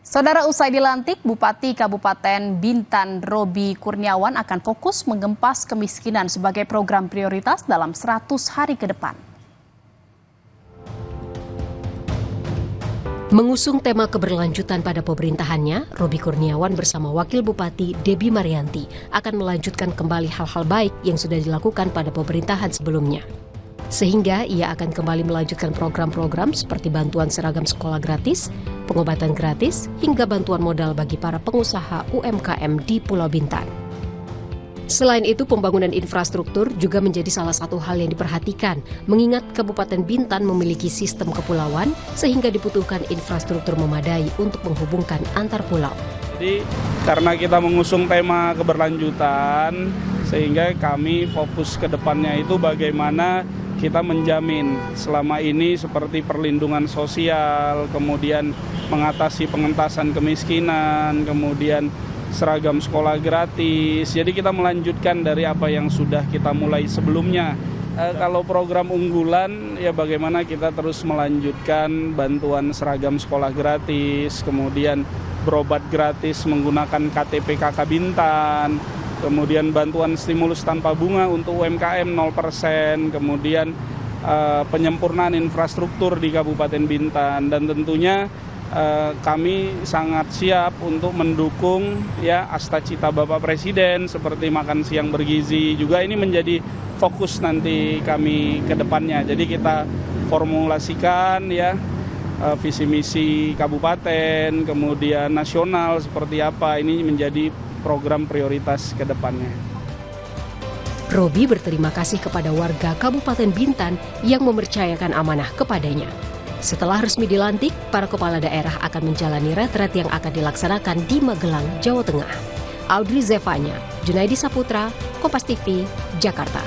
Saudara, usai dilantik, Bupati Kabupaten Bintan Roby Kurniawan akan fokus mengempas kemiskinan sebagai program prioritas dalam 100 hari ke depan. Mengusung tema keberlanjutan pada pemerintahannya, Roby Kurniawan bersama Wakil Bupati Debbie Marianti akan melanjutkan kembali hal-hal baik yang sudah dilakukan pada pemerintahan sebelumnya. Sehingga ia akan kembali melanjutkan program-program seperti bantuan seragam sekolah gratis, pengobatan gratis, hingga bantuan modal bagi para pengusaha UMKM di Pulau Bintan. Selain itu, pembangunan infrastruktur juga menjadi salah satu hal yang diperhatikan, mengingat Kabupaten Bintan memiliki sistem kepulauan sehingga dibutuhkan infrastruktur memadai untuk menghubungkan antar pulau. Jadi karena kita mengusung tema keberlanjutan, sehingga kami fokus ke depannya itu bagaimana kita menjamin selama ini seperti perlindungan sosial, kemudian mengatasi pengentasan kemiskinan, kemudian seragam sekolah gratis. Jadi kita melanjutkan dari apa yang sudah kita mulai sebelumnya. Kalau program unggulan ya bagaimana kita terus melanjutkan bantuan seragam sekolah gratis, kemudian berobat gratis menggunakan KTP KK Bintan, kemudian bantuan stimulus tanpa bunga untuk UMKM 0%, kemudian penyempurnaan infrastruktur di Kabupaten Bintan, dan tentunya kami sangat siap untuk mendukung ya asta-cita Bapak Presiden seperti makan siang bergizi, juga ini menjadi fokus nanti kami ke depannya. Jadi kita formulasikan ya visi misi kabupaten, kemudian nasional seperti apa, ini menjadi program prioritas ke depannya. Roby berterima kasih kepada warga Kabupaten Bintan yang mempercayakan amanah kepadanya. Setelah resmi dilantik, para kepala daerah akan menjalani retret yang akan dilaksanakan di Magelang, Jawa Tengah. Audrey Zevanya, Junaidi Saputra, Kompas TV, Jakarta.